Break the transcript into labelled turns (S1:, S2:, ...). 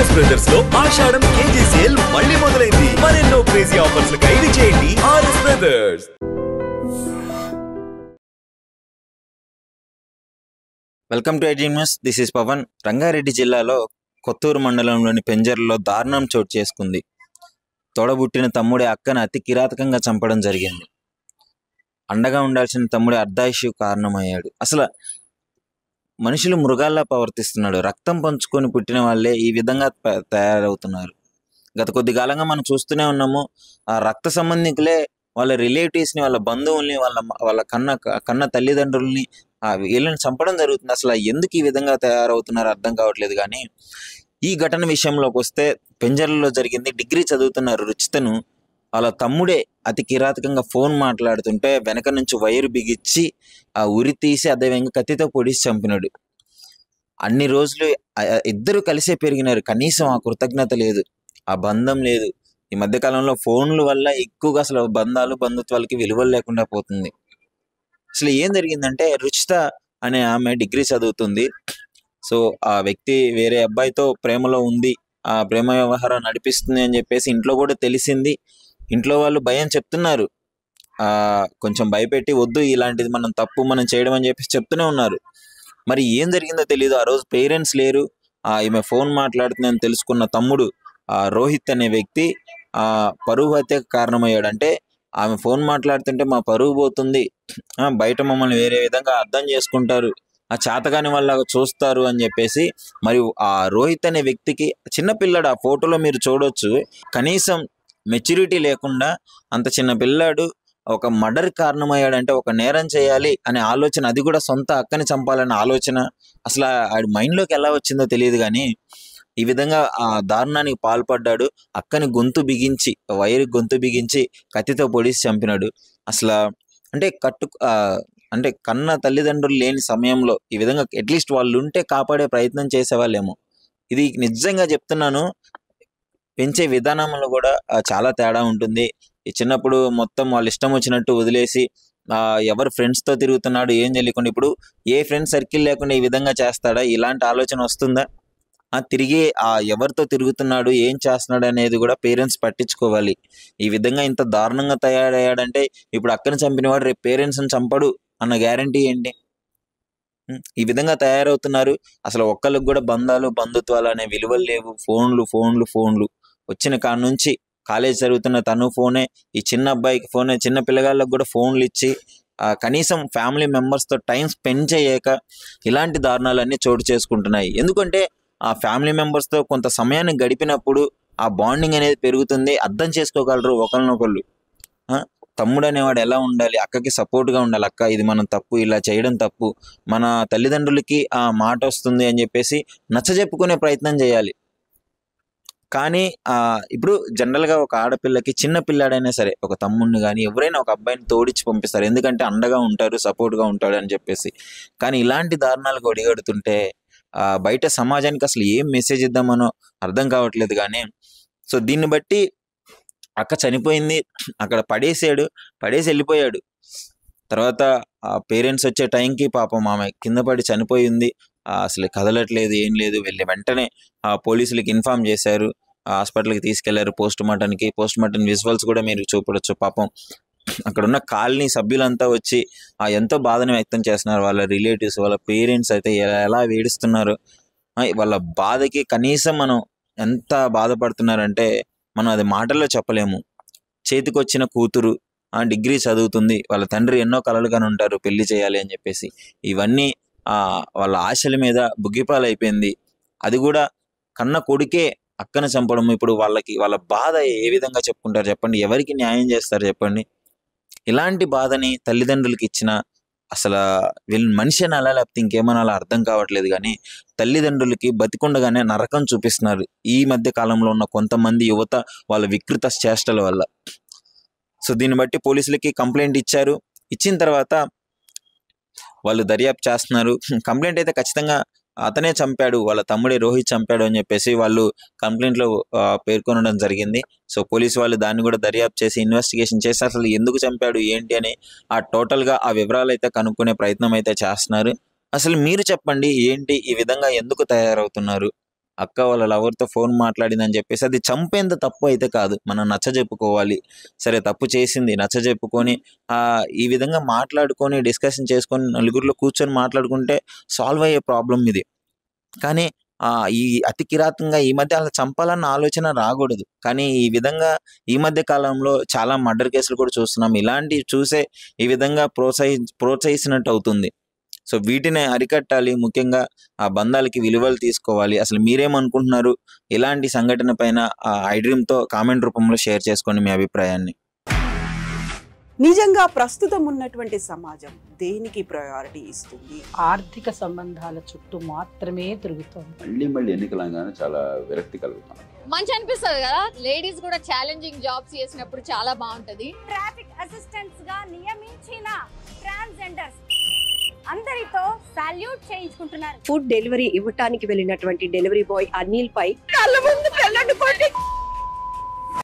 S1: RS brothers లో ఆషాఢం KG sale మళ్ళీ మొదలైంది. మరెన్నో క్రేజీ ఆఫర్స్ ఖైదీ చేయండి RS brothers.
S2: Welcome to eighteen news. This is Pavan. Rangareddy జిల్లాలో కొత్తూరు మండలంలోని పెంజర్లలో దారుణం చోటు చేసుకుంది. తోడబుట్టిన తమ్ముడి అక్కను అతి కిరాతకంగా చంపడం జరిగింది. అండగా ఉండాల్సిన తమ్ముడి అర్ధాయుషు కారణమయ్యాడు. అసలు మనుషులు మృగాల్లా ప్రవర్తిస్తున్నాడు. రక్తం పంచుకొని పుట్టిన వాళ్ళే ఈ విధంగా తయారవుతున్నారు. గత కొద్ది కాలంగా మనం చూస్తూనే ఉన్నాము. ఆ రక్త సంబంధికులే వాళ్ళ రిలేటివ్స్ని, వాళ్ళ బంధువుల్ని, వాళ్ళ కన్న తల్లిదండ్రుల్ని వీళ్ళని చంపడం జరుగుతుంది. అసలు ఎందుకు ఈ విధంగా తయారవుతున్నారు అర్థం కావట్లేదు. కానీ ఈ ఘటన విషయంలోకి వస్తే పెంజర్లలో జరిగింది. డిగ్రీ చదువుతున్న రుచితను వాళ్ళ తమ్ముడే అతి కిరాతకంగా ఫోన్ మాట్లాడుతుంటే వెనక నుంచి వైరు బిగించి ఆ ఉరి తీసి అదేవిధంగా కత్తితో పొడిచి చంపినాడు. అన్ని రోజులు ఇద్దరు కలిసే పెరిగినారు. కనీసం ఆ కృతజ్ఞత లేదు, ఆ బంధం లేదు. ఈ మధ్యకాలంలో ఫోన్ల వల్ల ఎక్కువగా అసలు బంధాలు బంధుత్వాలకి విలువలు లేకుండా పోతుంది. అసలు ఏం జరిగిందంటే, రుచిత అనే ఆమె డిగ్రీ చదువుతుంది. సో ఆ వ్యక్తి వేరే అబ్బాయితో ప్రేమలో ఉంది, ఆ ప్రేమ వ్యవహారం నడిపిస్తుంది అని చెప్పేసి ఇంట్లో కూడా తెలిసింది. ఇంట్లో వాళ్ళు భయం చెప్తున్నారు, కొంచెం భయపెట్టి వద్దు ఇలాంటిది మనం చేయడం అని చెప్పేసి చెప్తూనే ఉన్నారు. మరి ఏం జరిగిందో తెలియదు. ఆ రోజు పేరెంట్స్ లేరు. ఈమె ఫోన్ మాట్లాడుతుందని తెలుసుకున్న తమ్ముడు రోహిత్ అనే వ్యక్తి పరువు హత్యకు కారణమయ్యాడు. అంటే ఆమె ఫోన్ మాట్లాడుతుంటే మా పరువు పోతుంది, బయట మమ్మల్ని వేరే విధంగా అర్థం చేసుకుంటారు, ఆ చేతగాని వాళ్ళగా చూస్తారు అని చెప్పేసి మరి ఆ రోహిత్ అనే వ్యక్తికి, చిన్నపిల్లాడు, ఆ ఫోటోలో మీరు చూడొచ్చు, కనీసం మెచ్యూరిటీ లేకుండా అంత చిన్న పిల్లాడు ఒక మర్డర్ కారణమయ్యాడంటే, ఒక నేరం చేయాలి అనే ఆలోచన, అది కూడా సొంత అక్కని చంపాలనే ఆలోచన అసలు ఆడి మైండ్లోకి ఎలా వచ్చిందో తెలియదు. కానీ ఈ విధంగా ఆ దారుణానికి పాల్పడ్డాడు. అక్కని గొంతు బిగించి, వైరు గొంతు బిగించి కత్తితో పొడిచి చంపినాడు. అసలు అంటే కన్న తల్లిదండ్రులు లేని సమయంలో ఈ విధంగా అట్లీస్ట్ వాళ్ళు ఉంటే కాపాడే ప్రయత్నం చేసేవాళ్ళేమో. ఇది నిజంగా చెప్తున్నాను. పెంచే విధానంలో కూడా చాలా తేడా ఉంటుంది. ఈ చిన్నప్పుడు మొత్తం వాళ్ళు ఇష్టం వచ్చినట్టు వదిలేసి ఎవరు ఫ్రెండ్స్తో తిరుగుతున్నాడు ఏం తెలియకుండా, ఇప్పుడు ఏ ఫ్రెండ్ సర్కిల్ లేకుండా ఈ విధంగా చేస్తాడా? ఇలాంటి ఆలోచన వస్తుందా? తిరిగి ఎవరితో తిరుగుతున్నాడు, ఏం చేస్తున్నాడు అనేది కూడా పేరెంట్స్ పట్టించుకోవాలి. ఈ విధంగా ఇంత దారుణంగా తయారయ్యాడంటే ఇప్పుడు అక్కని చంపినవాడు రేపు పేరెంట్స్ని చంపడు అన్న గ్యారంటీ ఏంటి? ఈ విధంగా తయారవుతున్నారు. అసలు ఒక్కరికి కూడా బంధాలు బంధుత్వాలు అనే విలువలు లేవు. ఫోన్లు వచ్చిన కాడ నుంచి కాలేజ్ చదువుతున్న తను ఫోనే, ఈ చిన్న అబ్బాయికి ఫోనే, చిన్న పిల్లగాళ్ళకి కూడా ఫోన్లు ఇచ్చి కనీసం ఫ్యామిలీ మెంబర్స్తో టైం స్పెండ్ చేయక ఇలాంటి దారుణాలన్నీ చోటు చేసుకుంటున్నాయి. ఎందుకంటే ఆ ఫ్యామిలీ మెంబర్స్తో కొంత సమయాన్ని గడిపినప్పుడు ఆ బాండింగ్ అనేది పెరుగుతుంది, అర్థం చేసుకోగలరు ఒకరినొకళ్ళు. తమ్ముడు అనేవాడు ఎలా ఉండాలి, అక్కకి సపోర్ట్గా ఉండాలి. అక్క ఇది మనం తప్పు, ఇలా చేయడం తప్పు, మన తల్లిదండ్రులకి ఆ మాట వస్తుంది అని చెప్పేసి నచ్చజెప్పుకునే ప్రయత్నం చేయాలి. కానీ ఇప్పుడు జనరల్గా ఒక ఆడపిల్లకి, చిన్న పిల్లాడైనా సరే, ఒక తమ్ముడిని కానీ ఎవరైనా ఒక అబ్బాయిని తోడిచ్చి పంపిస్తారు, ఎందుకంటే అండగా ఉంటారు, సపోర్ట్గా ఉంటాడు అని చెప్పేసి. కానీ ఇలాంటి దారుణాలకు ఒడిగడుతుంటే బయట సమాజానికి అసలు ఏం మెసేజ్ ఇద్దామనో అర్థం కావట్లేదు. కానీ సో దీన్ని బట్టి అక్క చనిపోయింది, అక్కడ పడేసి వెళ్ళిపోయాడు. తర్వాత పేరెంట్స్ వచ్చే టైంకి పాపం ఆమె కింద పడి చనిపోయింది. అసలు కదలట్లేదు, ఏం లేదు. వెళ్ళి వెంటనే పోలీసులకి ఇన్ఫామ్ చేశారు. హాస్పిటల్కి తీసుకెళ్లారు పోస్ట్ మార్టం విజువల్స్ కూడా మీరు చూపడచ్చు. పాపం అక్కడ ఉన్న కాలనీ సభ్యులంతా వచ్చి ఎంతో బాధను వ్యక్తం చేస్తున్నారు. వాళ్ళ రిలేటివ్స్, వాళ్ళ పేరెంట్స్ అయితే ఎలా వేడిస్తున్నారు. వాళ్ళ బాధకి కనీసం మనం ఎంత బాధపడుతున్నారంటే మనం అది మాటల్లో చెప్పలేము. చేతికొచ్చిన కూతురు డిగ్రీ చదువుతుంది, వాళ్ళ తండ్రి ఎన్నో కలలు కానీ ఉంటారు పెళ్లి చేయాలి అని చెప్పేసి. ఇవన్నీ వాళ్ళ ఆశల మీద బుగ్గిపాలైపోయింది. అది కూడా కన్న కొడుకే అక్కను చంపడం. ఇప్పుడు వాళ్ళ బాధ ఏ విధంగా చెప్పుకుంటారు చెప్పండి? ఎవరికి న్యాయం చేస్తారు చెప్పండి? ఇలాంటి బాధని తల్లిదండ్రులకి ఇచ్చిన అసలు వీళ్ళు మనిషి అనాలా లేకపోతే ఇంకేమనాలా అర్థం కావట్లేదు. కానీ తల్లిదండ్రులకి బతికుండగానే నరకం చూపిస్తున్నారు ఈ మధ్య కాలంలో ఉన్న కొంతమంది యువత వాళ్ళ వికృత చేష్టల వల్ల. సో దీన్ని బట్టి పోలీసులకి కంప్లైంట్ ఇచ్చారు. ఇచ్చిన తర్వాత వాళ్ళు దర్యాప్తు చేస్తున్నారు. కంప్లైంట్ అయితే ఖచ్చితంగా అతనే చంపాడు, వాళ్ళ తమ్ముడే రోహిత్ చంపాడు అని చెప్పేసి వాళ్ళు కంప్లైంట్లో పేర్కొనడం జరిగింది. సో పోలీసు వాళ్ళు దాన్ని కూడా దర్యాప్తు చేసి ఇన్వెస్టిగేషన్ చేసి అసలు ఎందుకు చంపాడు ఏంటి అని టోటల్గా ఆ వివరాలు అయితే కనుక్కునే ప్రయత్నం అయితే చేస్తున్నారు. అసలు మీరు చెప్పండి, ఏంటి ఈ విధంగా ఎందుకు తయారవుతున్నారు? అక్క వాళ్ళ లవర్తో ఫోన్ మాట్లాడిందని చెప్పేసి అది చంపేంత తప్పు అయితే కాదు. మనం నచ్చజెప్పుకోవాలి. సరే తప్పు చేసింది నచ్చజెప్పుకొని ఈ విధంగా మాట్లాడుకొని డిస్కషన్ చేసుకొని నలుగురిలో కూర్చొని మాట్లాడుకుంటే సాల్వ్ అయ్యే ప్రాబ్లం ఇది. కానీ ఈ అతి కిరాతకంగా ఈ మధ్య అలా చంపాలన్న ఆలోచన రాకూడదు. కానీ ఈ విధంగా ఈ మధ్య కాలంలో చాలా మర్డర్ కేసులు కూడా చూస్తున్నాం. ఇలాంటివి చూసే ఈ విధంగా ప్రోత్సహించినట్టు అవుతుంది. సో వీటిని అరికట్టాలి. ముఖ్యంగా ఆ బంధాలకి విలువలు తీసుకోవాలి. అసలు మీరేమనుకుంటున్నారు? ఇలాంటి సంఘటన పైన ఐడ్రీమ్తో కామెంట్ రూపంలో షేర్ చేసుకోండి మీ అభిప్రాయాన్ని.
S3: నిజంగా ప్రస్తుతం ఉన్నటువంటి సమాజం దేనికి ప్రయారిటీ ఇస్తుంది?
S4: ఆర్థిక సంబంధాల చుట్టూ మాత్రమే తిరుగుతోంది.
S5: మళ్ళీ ఎన్నికలంగానే చాలా విరక్తి కలుగుతాం.
S6: మంచి అనిపిస్తుంది కదా, లేడీస్ కూడా ఛాలెంజింగ్ జాబ్స్ చేసినప్పుడు చాలా బాగుంటది.
S7: ట్రాఫిక్ అసిస్టెంట్స్ గా నియమించిన ట్రాన్స్జెండర్స్ అందరితో సాల్యూట్ చేయించుకుంటున్నారు.
S8: ఫుడ్ డెలివరీ ఇవ్వటానికి వెళ్ళినటువంటి డెలివరీ బాయ్ అనిల్ పై
S3: కళ్ళ ముందు పెళ్ళండి